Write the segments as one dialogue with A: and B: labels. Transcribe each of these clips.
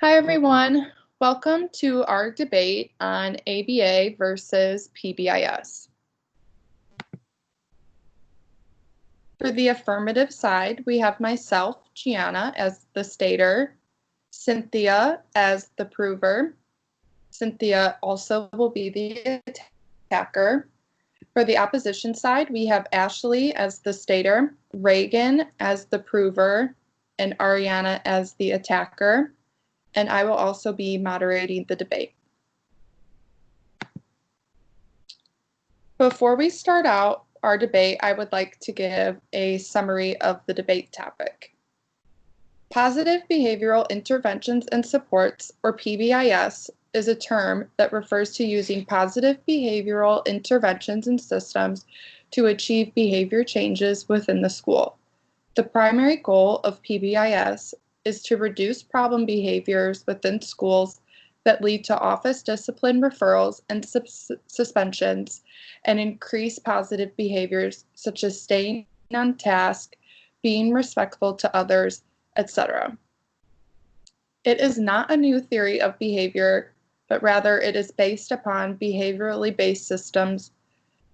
A: Hi, everyone. Welcome to our debate on ABA versus PBIS. For the affirmative side, we have myself, Gianna, as the stater, Cynthia as the prover. Cynthia also will be the attacker. For the opposition side, we have Ashley as the stater, Reagan as the prover, and Ariana as the attacker. And I will also be moderating the debate. Before we start out our debate, I would like to give a summary of the debate topic. Positive behavioral interventions and supports, or PBIS, is a term that refers to using positive behavioral interventions and systems to achieve behavior changes within the school. The primary goal of PBIS is to reduce problem behaviors within schools that lead to office discipline referrals and suspensions, and increase positive behaviors such as staying on task, being respectful to others, etc. It is not a new theory of behavior, but rather it is based upon behaviorally based systems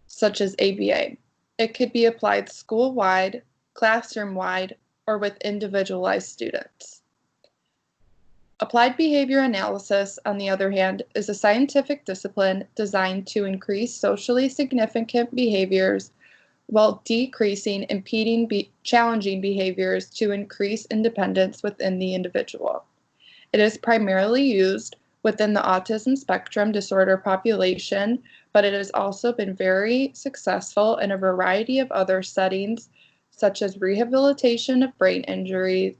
A: such as ABA. It could be applied school-wide, classroom-wide, or with individualized students. Applied behavior analysis, on the other hand, is a scientific discipline designed to increase socially significant behaviors while decreasing impeding challenging behaviors to increase independence within the individual. It is primarily used within the autism spectrum disorder population, but it has also been very successful in a variety of other settings, such as rehabilitation of brain injury,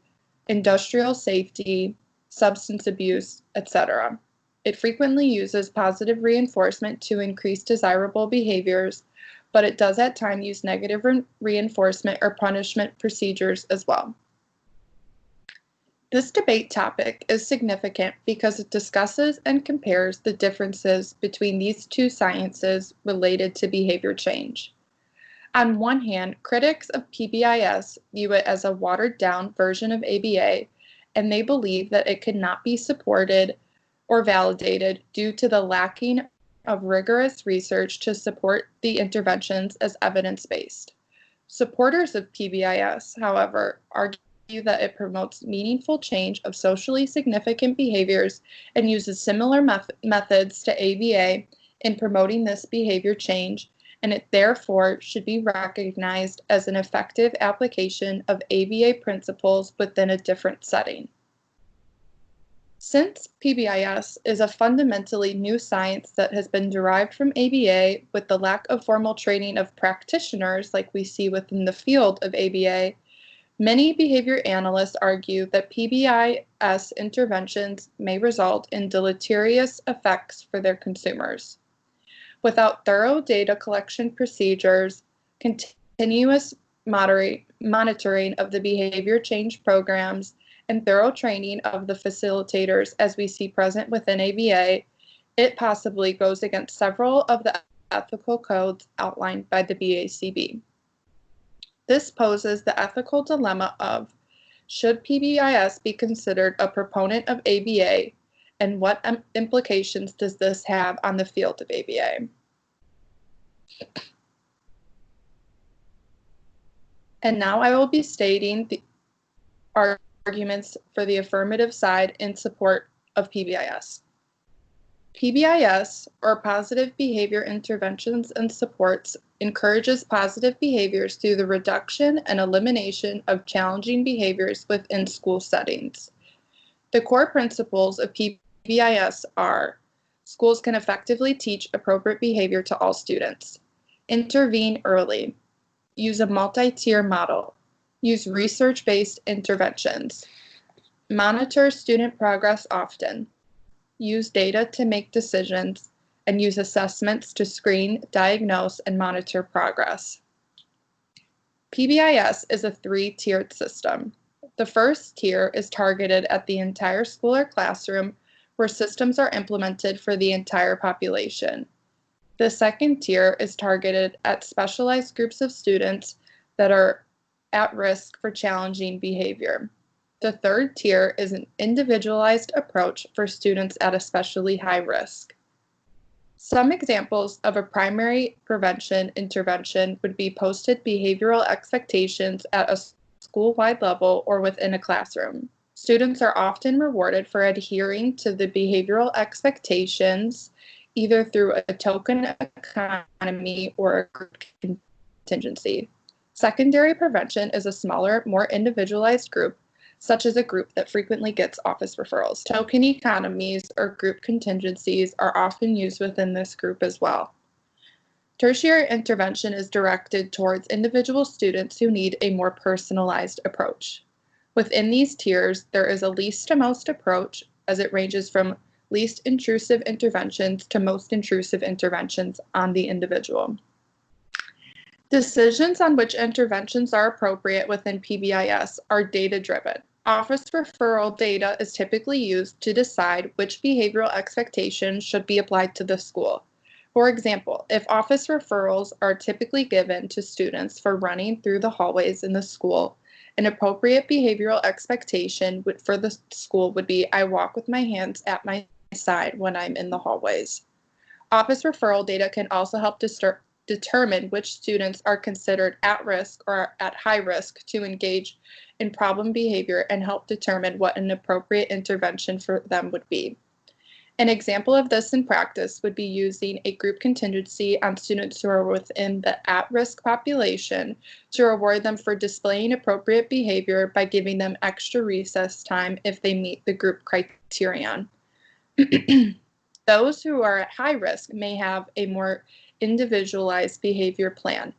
A: industrial safety, substance abuse, etc. It frequently uses positive reinforcement to increase desirable behaviors, but it does at times use negative reinforcement or punishment procedures as well. This debate topic is significant because it discusses and compares the differences between these two sciences related to behavior change. On one hand, critics of PBIS view it as a watered-down version of ABA, and they believe that it could not be supported or validated due to the lacking of rigorous research to support the interventions as evidence-based. Supporters of PBIS, however, argue that it promotes meaningful change of socially significant behaviors and uses similar methods to ABA in promoting this behavior change, and it therefore should be recognized as an effective application of ABA principles within a different setting. Since PBIS is a fundamentally new science that has been derived from ABA with the lack of formal training of practitioners like we see within the field of ABA, many behavior analysts argue that PBIS interventions may result in deleterious effects for their consumers. Without thorough data collection procedures, continuous monitoring of the behavior change programs, and thorough training of the facilitators as we see present within ABA, it possibly goes against several of the ethical codes outlined by the BACB. This poses the ethical dilemma of, should PBIS be considered a proponent of ABA, and what implications does this have on the field of ABA? And now I will be stating the arguments for the affirmative side in support of PBIS. PBIS, or Positive Behavior Interventions and Supports, encourages positive behaviors through the reduction and elimination of challenging behaviors within school settings. The core principles of PBIS are: schools can effectively teach appropriate behavior to all students, intervene early, use a multi-tier model, use research-based interventions, monitor student progress often, use data to make decisions, and use assessments to screen, diagnose, and monitor progress. PBIS is a three-tiered system. The first tier is targeted at the entire school or classroom, where systems are implemented for the entire population. The second tier is targeted at specialized groups of students that are at risk for challenging behavior. The third tier is an individualized approach for students at especially high risk. Some examples of a primary prevention intervention would be posted behavioral expectations at a school-wide level or within a classroom. Students are often rewarded for adhering to the behavioral expectations either through a token economy or a group contingency. Secondary prevention is a smaller, more individualized group, such as a group that frequently gets office referrals. Token economies or group contingencies are often used within this group as well. Tertiary intervention is directed towards individual students who need a more personalized approach. Within these tiers, there is a least to most approach, as it ranges from least intrusive interventions to most intrusive interventions on the individual. Decisions on which interventions are appropriate within PBIS are data-driven. Office referral data is typically used to decide which behavioral expectations should be applied to the school. For example, if office referrals are typically given to students for running through the hallways in the school, an appropriate behavioral expectation for the school would be, I walk with my hands at my side when I'm in the hallways. Office referral data can also help determine which students are considered at risk or at high risk to engage in problem behavior and help determine what an appropriate intervention for them would be. An example of this in practice would be using a group contingency on students who are within the at-risk population to reward them for displaying appropriate behavior by giving them extra recess time if they meet the group criterion. Those who are at high risk may have a more individualized behavior plan.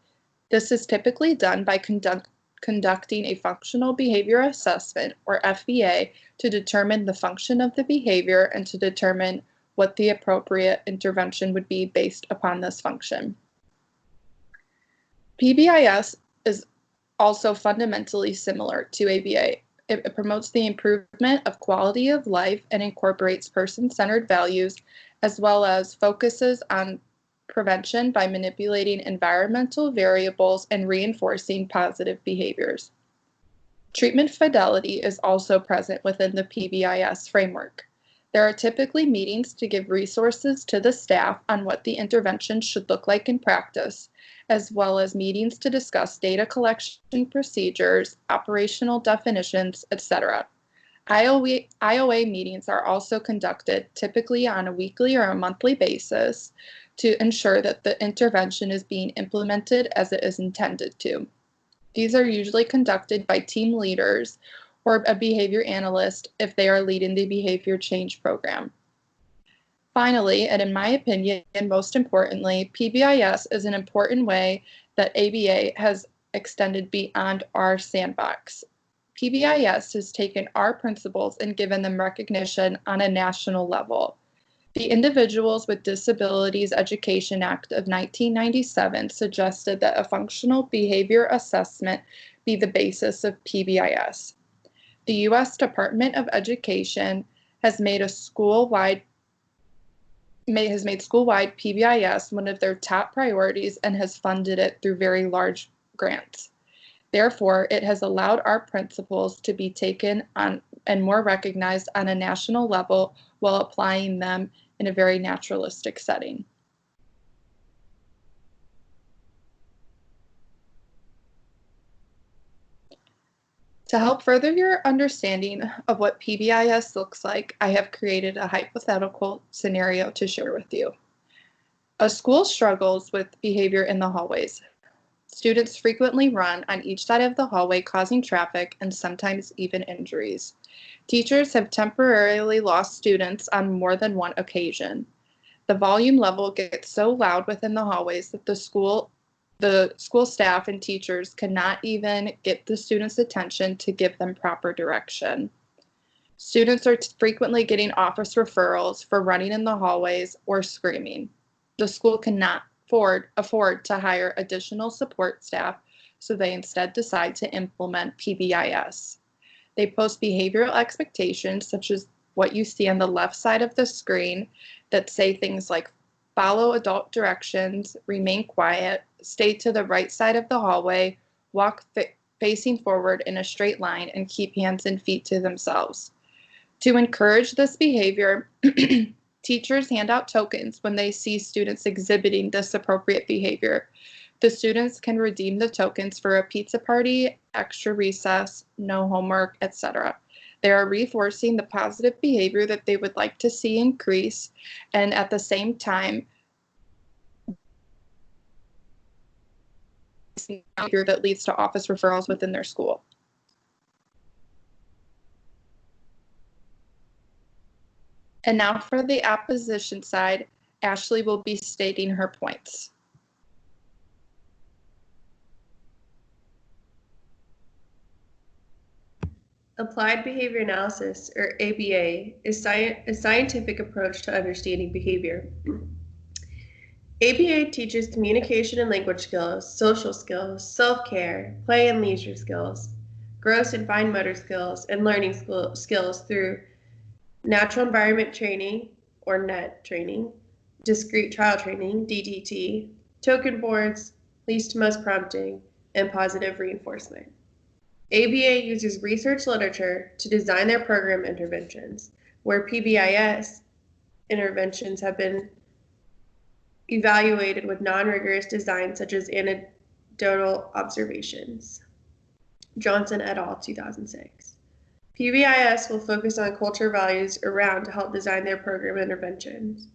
A: This is typically done by conducting a functional behavior assessment, or FBA, to determine the function of the behavior and to determine what the appropriate intervention would be based upon this function. PBIS is also fundamentally similar to ABA. It promotes the improvement of quality of life and incorporates person-centered values, as well as focuses on prevention by manipulating environmental variables and reinforcing positive behaviors. Treatment fidelity is also present within the PBIS framework. There are typically meetings to give resources to the staff on what the intervention should look like in practice, as well as meetings to discuss data collection procedures, operational definitions, etc. IOA meetings are also conducted typically on a weekly or a monthly basis to ensure that the intervention is being implemented as it is intended to. These are usually conducted by team leaders or a behavior analyst if they are leading the behavior change program. Finally, and in my opinion, and most importantly, PBIS is an important way that ABA has extended beyond our sandbox. PBIS has taken our principles and given them recognition on a national level. The Individuals with Disabilities Education Act of 1997 suggested that a functional behavior assessment be the basis of PBIS. The U.S. Department of Education has made school-wide PBIS one of their top priorities and has funded it through very large grants. Therefore, it has allowed our principles to be taken on and more recognized on a national level while applying them in a very naturalistic setting. To help further your understanding of what PBIS looks like, I have created a hypothetical scenario to share with you. A school struggles with behavior in the hallways. Students frequently run on each side of the hallway, causing traffic and sometimes even injuries. Teachers have temporarily lost students on more than one occasion. The volume level gets so loud within the hallways that the school staff and teachers cannot even get the students' attention to give them proper direction. Students are frequently getting office referrals for running in the hallways or screaming. The school cannot afford to hire additional support staff, so they instead decide to implement PBIS. They post behavioral expectations, such as what you see on the left side of the screen, that say things like follow adult directions, remain quiet, stay to the right side of the hallway, walk facing forward in a straight line and keep hands and feet to themselves. To encourage this behavior, teachers hand out tokens when they see students exhibiting this appropriate behavior. The students can redeem the tokens for a pizza party, extra recess, no homework, etc. They are reinforcing the positive behavior that they would like to see increase, and at the same time, behavior that leads to office referrals within their school. And now for the opposition side, Ashley will be stating her points.
B: Applied behavior analysis, or ABA, is a scientific approach to understanding behavior. ABA teaches communication and language skills, social skills, self-care, play and leisure skills, gross and fine motor skills, and learning skills through natural environment training, or NET training, discrete trial training, DDT, token boards, least to most prompting, and positive reinforcement. ABA uses research literature to design their program interventions, where PBIS interventions have been evaluated with non-rigorous design such as anecdotal observations. Johnson et al., 2006. PBIS will focus on culture values around to help design their program interventions.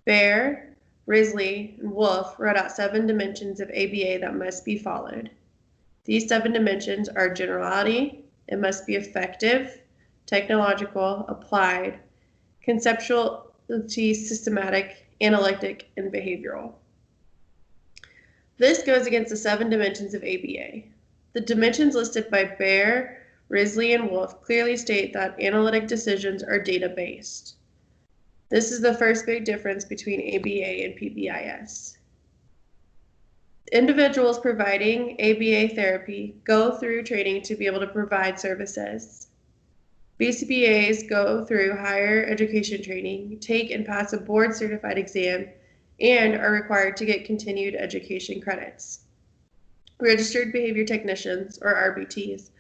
B: Bear, Risley, and Wolf wrote out 7 dimensions of ABA that must be followed. These 7 dimensions are generality, it must be effective, technological, applied, conceptuality, systematic, analytic, and behavioral. This goes against the 7 dimensions of ABA. The dimensions listed by Bear, Risley, and Wolf clearly state that analytic decisions are data-based. This is the first big difference between ABA and PBIS. Individuals providing ABA therapy go through training to be able to provide services. BCBAs go through higher education training, take and pass a board-certified exam, and are required to get continued education credits. Registered behavior technicians, or RBTs,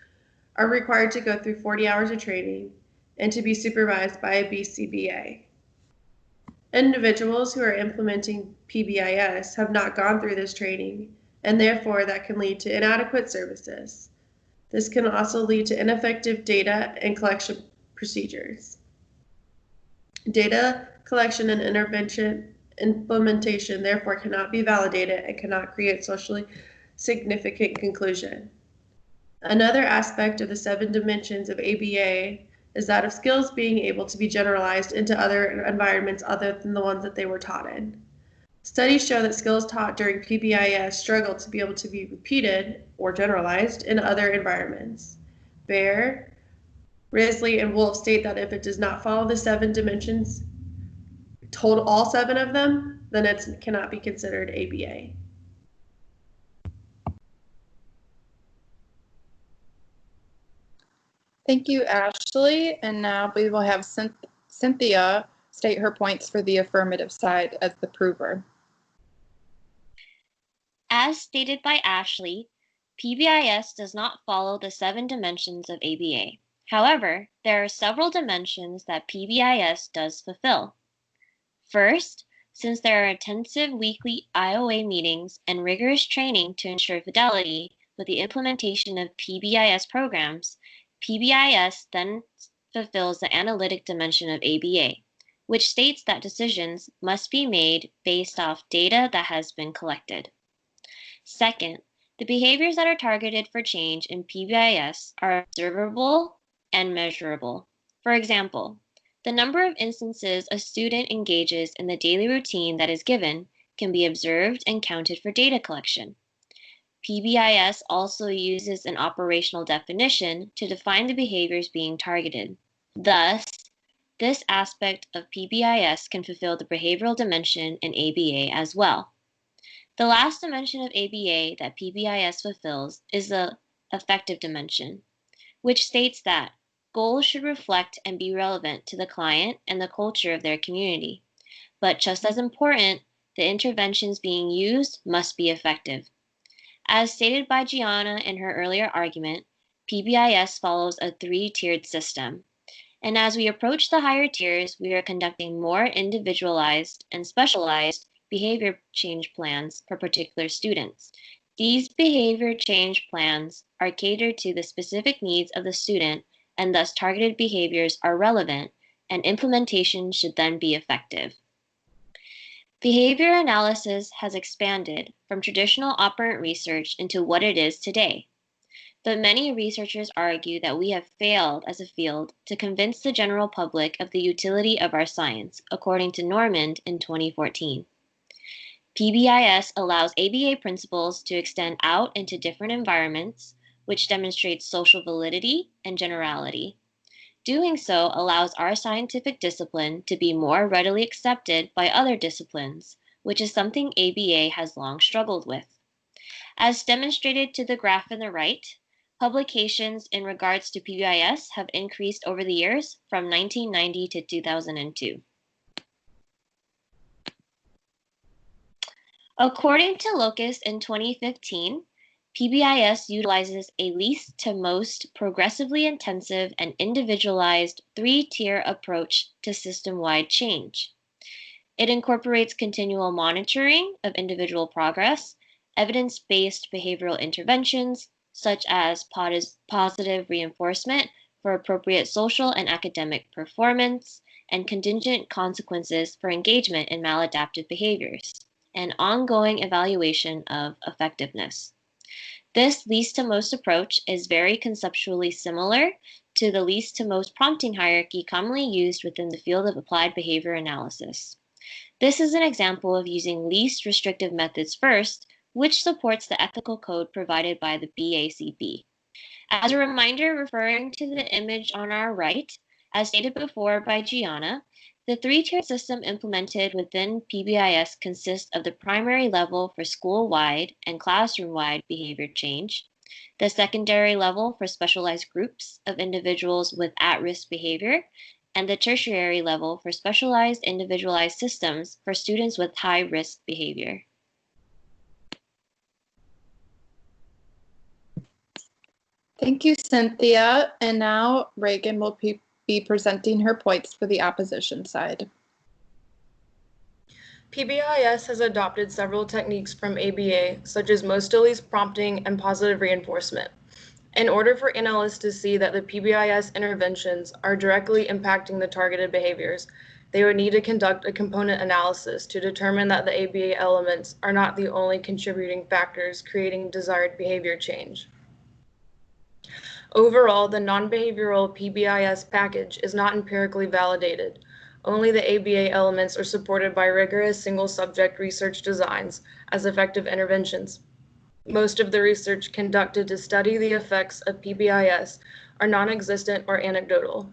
B: are required to go through 40 hours of training and to be supervised by a BCBA. Individuals who are implementing PBIS have not gone through this training, and therefore that can lead to inadequate services. This can also lead to ineffective data and collection procedures. Data collection and intervention implementation therefore cannot be validated and cannot create socially significant conclusion. Another aspect of the 7 dimensions of ABA is that of skills being able to be generalized into other environments other than the ones that they were taught in. Studies show that skills taught during PBIS struggle to be able to be repeated or generalized in other environments. Bear, Risley, and Wolf state that if it does not follow the 7 dimensions, all 7 of them, then it cannot be considered ABA.
A: Thank you, Ashley. And now we will have Cynthia state her points for the affirmative side as the prover.
C: As stated by Ashley, PBIS does not follow the 7 dimensions of ABA. However, there are several dimensions that PBIS does fulfill. First, since there are intensive weekly IOA meetings and rigorous training to ensure fidelity with the implementation of PBIS programs, PBIS then fulfills the analytic dimension of ABA, which states that decisions must be made based off data that has been collected. Second, the behaviors that are targeted for change in PBIS are observable and measurable. For example, the number of instances a student engages in the daily routine that is given can be observed and counted for data collection. PBIS also uses an operational definition to define the behaviors being targeted. Thus, this aspect of PBIS can fulfill the behavioral dimension in ABA as well. The last dimension of ABA that PBIS fulfills is the affective dimension, which states that goals should reflect and be relevant to the client and the culture of their community. But just as important, the interventions being used must be effective. As stated by Gianna in her earlier argument, PBIS follows a three-tiered system. And as we approach the higher tiers, we are conducting more individualized and specialized behavior change plans for particular students. These behavior change plans are catered to the specific needs of the student, and thus targeted behaviors are relevant, and implementation should then be effective. Behavior analysis has expanded from traditional operant research into what it is today. But many researchers argue that we have failed as a field to convince the general public of the utility of our science, according to Normand in 2014. PBIS allows ABA principles to extend out into different environments, which demonstrates social validity and generality. Doing so allows our scientific discipline to be more readily accepted by other disciplines, which is something ABA has long struggled with. As demonstrated to the graph on the right, publications in regards to PBIS have increased over the years from 1990 to 2002. According to Locus in 2015, PBIS utilizes a least to most progressively intensive and individualized three-tier approach to system-wide change. It incorporates continual monitoring of individual progress, evidence-based behavioral interventions, such as positive reinforcement for appropriate social and academic performance, and contingent consequences for engagement in maladaptive behaviors, and ongoing evaluation of effectiveness. This least to most approach is very conceptually similar to the least to most prompting hierarchy commonly used within the field of applied behavior analysis. This is an example of using least restrictive methods first, which supports the ethical code provided by the BACB. As a reminder, referring to the image on our right, as stated before by Gianna, the three-tier system implemented within PBIS consists of the primary level for school-wide and classroom-wide behavior change, the secondary level for specialized groups of individuals with at-risk behavior, and the tertiary level for specialized individualized systems for students with high-risk behavior.
A: Thank you, Cynthia. And now Reagan will be presenting her points for the opposition side.
D: PBIS has adopted several techniques from ABA, such as most to least prompting and positive reinforcement. In order for analysts to see that the PBIS interventions are directly impacting the targeted behaviors, they would need to conduct a component analysis to determine that the ABA elements are not the only contributing factors creating desired behavior change. Overall, the non-behavioral PBIS package is not empirically validated. Only the ABA elements are supported by rigorous single-subject research designs as effective interventions. Most of the research conducted to study the effects of PBIS are non-existent or anecdotal.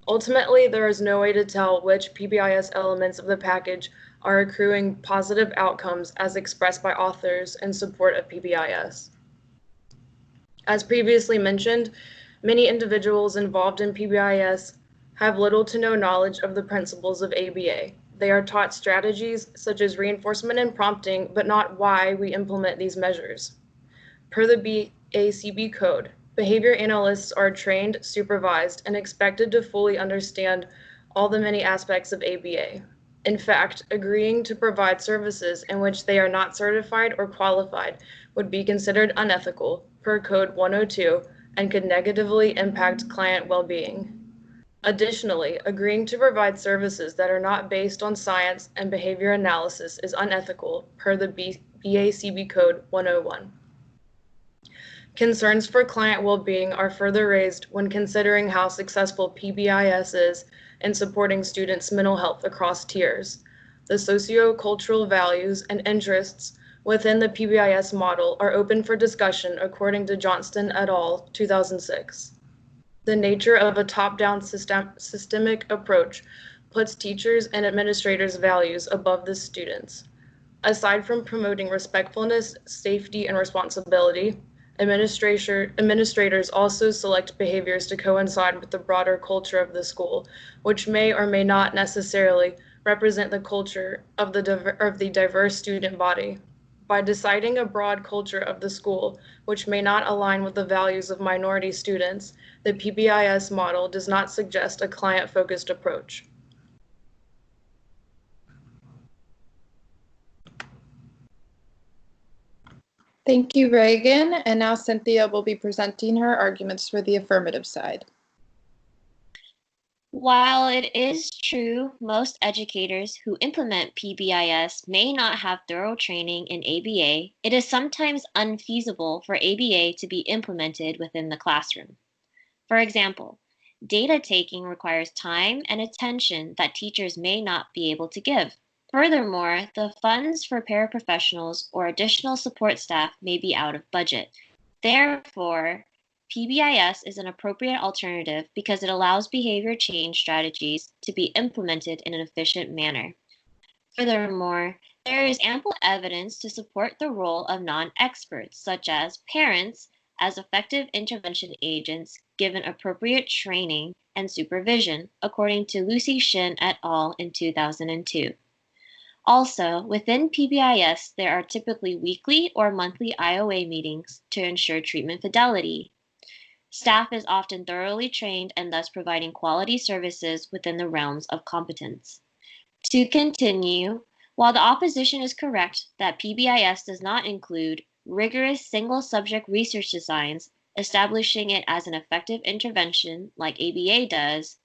D: Ultimately, there is no way to tell which PBIS elements of the package are accruing positive outcomes as expressed by authors in support of PBIS. As previously mentioned, many individuals involved in PBIS have little to no knowledge of the principles of ABA. They are taught strategies such as reinforcement and prompting, but not why we implement these measures. Per the BACB code, behavior analysts are trained, supervised, and expected to fully understand all the many aspects of ABA. In fact, agreeing to provide services in which they are not certified or qualified would be considered unethical per Code 102 and could negatively impact client well-being. Additionally, agreeing to provide services that are not based on science and behavior analysis is unethical per the BACB Code 101. Concerns for client well-being are further raised when considering how successful PBIS is in supporting students' mental health across tiers. The socio-cultural values and interests within the PBIS model are open for discussion according to Johnston et al. 2006. The nature of a top-down systemic approach puts teachers' and administrators' values above the students'. Aside from promoting respectfulness, safety, and responsibility, administrators also select behaviors to coincide with the broader culture of the school, which may or may not necessarily represent the culture of the diverse student body. By deciding a broad culture of the school, which may not align with the values of minority students, the PBIS model does not suggest a client-focused approach.
A: Thank you, Reagan. And now Cynthia will be presenting her arguments for the affirmative side.
C: While it is true most educators who implement PBIS may not have thorough training in ABA, it is sometimes unfeasible for ABA to be implemented within the classroom. For example, data taking requires time and attention that teachers may not be able to give. Furthermore, the funds for paraprofessionals or additional support staff may be out of budget. Therefore, PBIS is an appropriate alternative because it allows behavior change strategies to be implemented in an efficient manner. Furthermore, there is ample evidence to support the role of non-experts, such as parents, as effective intervention agents given appropriate training and supervision, according to Lucy Shin et al. In 2002. Also, within PBIS, there are typically weekly or monthly IOA meetings to ensure treatment fidelity. Staff is often thoroughly trained and thus providing quality services within the realms of competence. To continue, while the opposition is correct that PBIS does not include rigorous single-subject research designs, establishing it as an effective intervention like ABA does,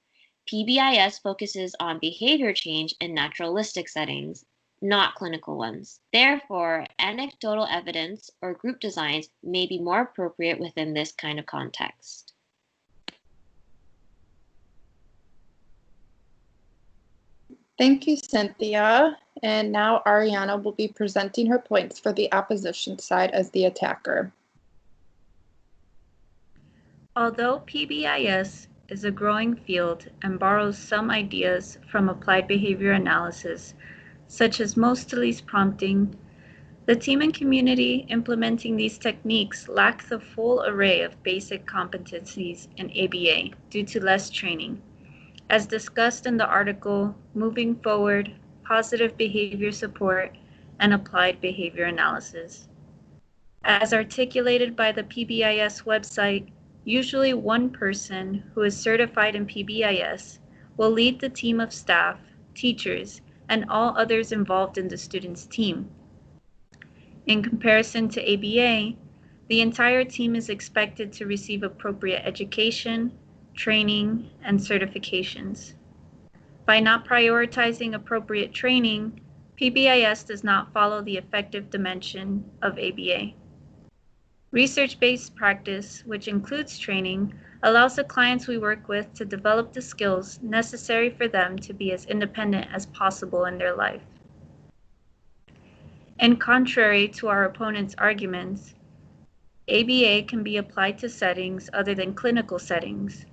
C: PBIS focuses on behavior change in naturalistic settings, not clinical ones. Therefore, anecdotal evidence or group designs may be more appropriate within this kind of context.
A: Thank you, Cynthia. And now Ariana will be presenting her points for the opposition side as the attacker.
E: Although PBIS is a growing field and borrows some ideas from applied behavior analysis, such as most-to-least prompting, the team and community implementing these techniques lack the full array of basic competencies in ABA due to less training. As discussed in the article, Moving Forward, Positive Behavior Support, and Applied Behavior Analysis. As articulated by the PBIS website, usually one person who is certified in PBIS will lead the team of staff, teachers, and all others involved in the student's team. In comparison to ABA, the entire team is expected to receive appropriate education, training, and certifications. By not prioritizing appropriate training, PBIS does not follow the effective dimension of ABA. Research-based practice, which includes training, allows the clients we work with to develop the skills necessary for them to be as independent as possible in their life. And contrary to our opponent's arguments, ABA can be applied to settings other than clinical settings.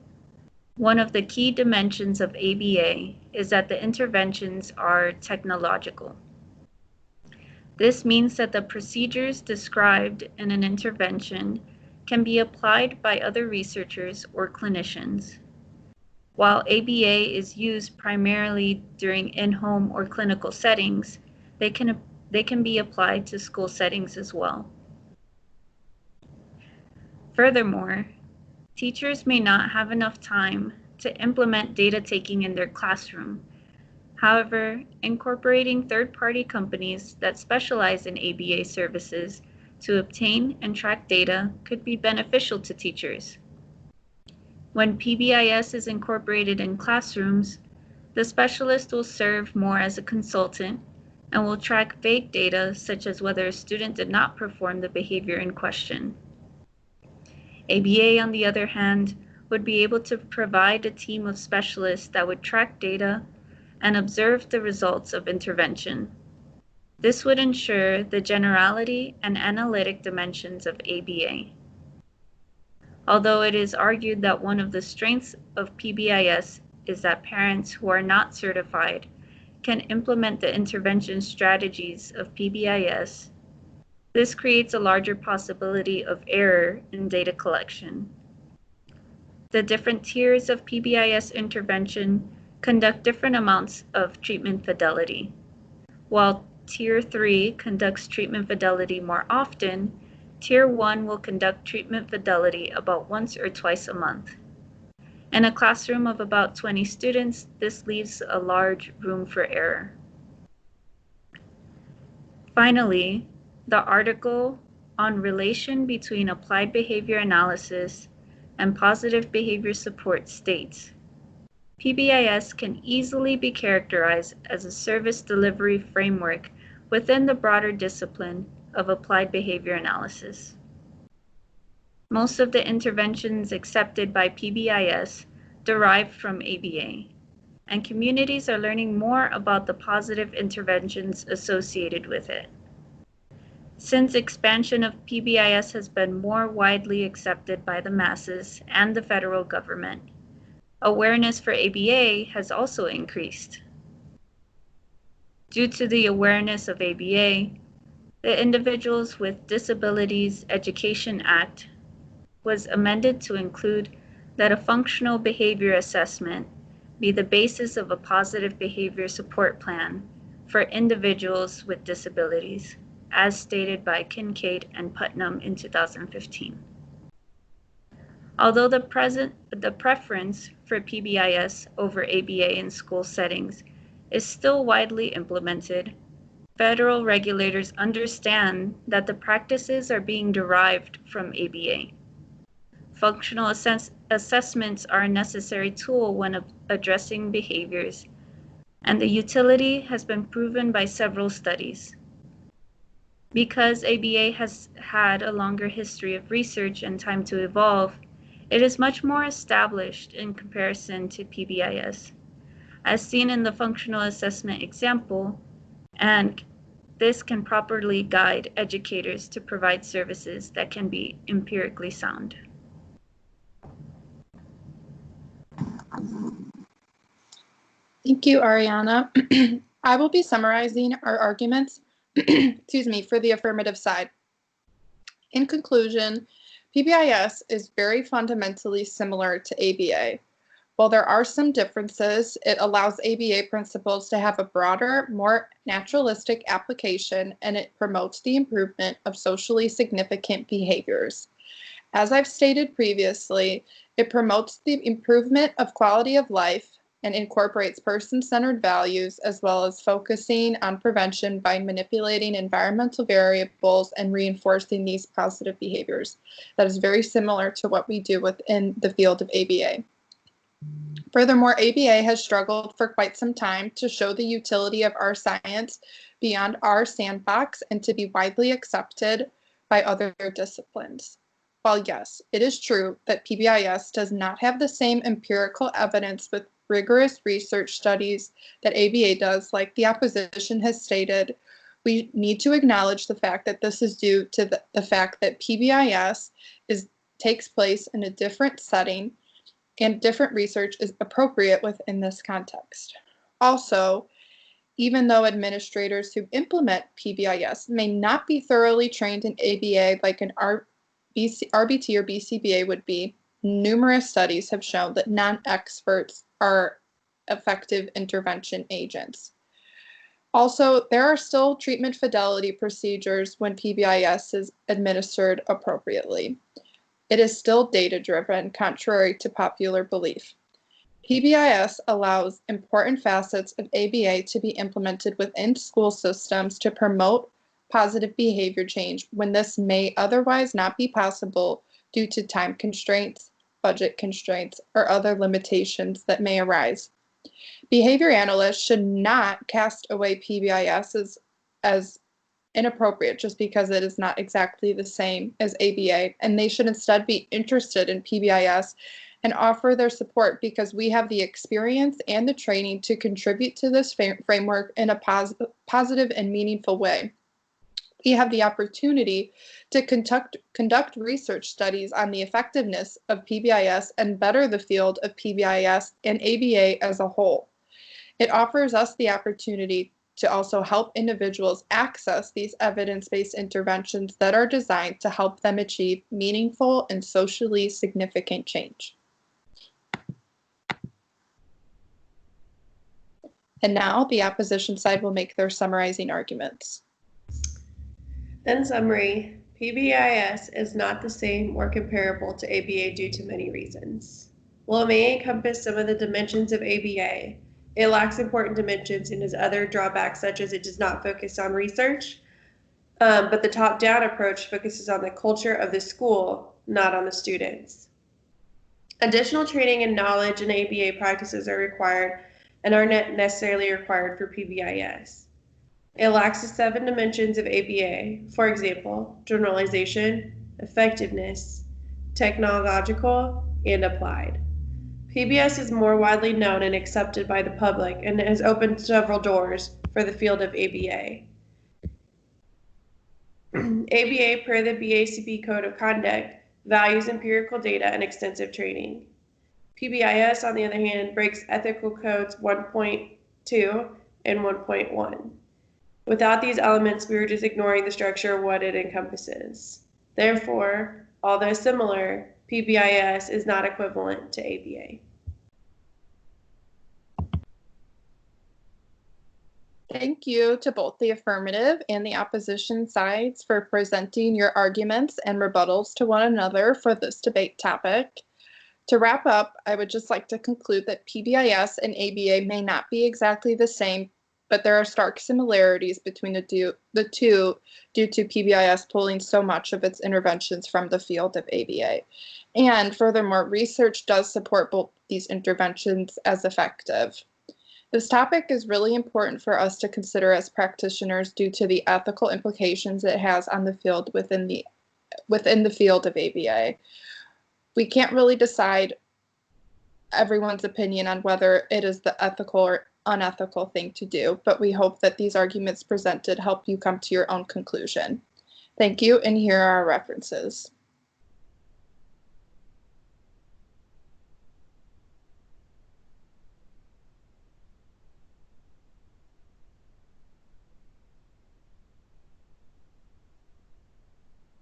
E: One of the key dimensions of ABA is that the interventions are technological. This means that the procedures described in an intervention can be applied by other researchers or clinicians. While ABA is used primarily during in-home or clinical settings, they can be applied to school settings as well. Furthermore, teachers may not have enough time to implement data taking in their classroom. However, incorporating third-party companies that specialize in ABA services to obtain and track data could be beneficial to teachers. When PBIS is incorporated in classrooms, the specialist will serve more as a consultant and will track vague data such as whether a student did not perform the behavior in question. ABA, on the other hand, would be able to provide a team of specialists that would track data and observe the results of intervention. This would ensure the generality and analytic dimensions of ABA. Although it is argued that one of the strengths of PBIS is that parents who are not certified can implement the intervention strategies of PBIS, this creates a larger possibility of error in data collection. The different tiers of PBIS intervention conduct different amounts of treatment fidelity. While Tier 3 conducts treatment fidelity more often, Tier 1 will conduct treatment fidelity about once or twice a month. In a classroom of about 20 students, this leaves a large room for error. Finally, the article on relation between applied behavior analysis and positive behavior support states, PBIS can easily be characterized as a service delivery framework within the broader discipline of applied behavior analysis. Most of the interventions accepted by PBIS derive from ABA, and communities are learning more about the positive interventions associated with it. Since expansion of PBIS has been more widely accepted by the masses and the federal government, awareness for ABA has also increased. Due to the awareness of ABA, the Individuals with Disabilities Education Act was amended to include that a functional behavior assessment be the basis of a positive behavior support plan for individuals with disabilities, as stated by Kincaid and Putnam in 2015. Although the preference for PBIS over ABA in school settings is still widely implemented, federal regulators understand that the practices are being derived from ABA. Functional assessments are a necessary tool when addressing behaviors, and the utility has been proven by several studies. Because ABA has had a longer history of research and time to evolve, it is much more established in comparison to PBIS, as seen in the functional assessment example, and this can properly guide educators to provide services that can be empirically sound.
A: Thank you, Ariana. I will be summarizing our arguments for the affirmative side. In conclusion, PBIS is very fundamentally similar to ABA. While there are some differences, it allows ABA principles to have a broader, more naturalistic application, and it promotes the improvement of socially significant behaviors. As I've stated previously, it promotes the improvement of quality of life and incorporates person-centered values, as well as focusing on prevention by manipulating environmental variables and reinforcing these positive behaviors. That is very similar to what we do within the field of ABA. Furthermore, ABA has struggled for quite some time to show the utility of our science beyond our sandbox and to be widely accepted by other disciplines. While yes, it is true that PBIS does not have the same empirical evidence with rigorous research studies that ABA does, like the opposition has stated, we need to acknowledge the fact that this is due to the fact that PBIS takes place in a different setting and different research is appropriate within this context. Also, even though administrators who implement PBIS may not be thoroughly trained in ABA like an RBT or BCBA would be, numerous studies have shown that non-experts are effective intervention agents. Also, there are still treatment fidelity procedures when PBIS is administered appropriately. It is still data-driven, contrary to popular belief. PBIS allows important facets of ABA to be implemented within school systems to promote positive behavior change when this may otherwise not be possible due to time constraints, budget constraints, or other limitations that may arise. Behavior analysts should not cast away PBIS as inappropriate just because it is not exactly the same as ABA, and they should instead be interested in PBIS and offer their support because we have the experience and the training to contribute to this framework in a positive and meaningful way. We have the opportunity to conduct research studies on the effectiveness of PBIS and better the field of PBIS and ABA as a whole. It offers us the opportunity to also help individuals access these evidence-based interventions that are designed to help them achieve meaningful and socially significant change. And now the opposition side will make their summarizing arguments.
B: In summary, PBIS is not the same or comparable to ABA due to many reasons. While it may encompass some of the dimensions of ABA, it lacks important dimensions and has other drawbacks such as it does not focus on research, but the top-down approach focuses on the culture of the school, not on the students. Additional training and knowledge in ABA practices are required and are not necessarily required for PBIS. It lacks the 7 dimensions of ABA, for example, generalization, effectiveness, technological, and applied. PBIS is more widely known and accepted by the public and has opened several doors for the field of ABA. ABA, per the BACB Code of Conduct, values empirical data and extensive training. PBIS, on the other hand, breaks ethical codes 1.2 and 1.1. Without these elements, we are just ignoring the structure of what it encompasses. Therefore, although similar, PBIS is not equivalent to ABA.
A: Thank you to both the affirmative and the opposition sides for presenting your arguments and rebuttals to one another for this debate topic. To wrap up, I would just like to conclude that PBIS and ABA may not be exactly the same, but there are stark similarities between the two due to PBIS pulling so much of its interventions from the field of ABA. And furthermore, research does support both these interventions as effective. This topic is really important for us to consider as practitioners due to the ethical implications it has on the field within the field of ABA. We can't really decide everyone's opinion on whether it is the ethical or unethical thing to do, but we hope that these arguments presented help you come to your own conclusion. Thank you, and here are our references.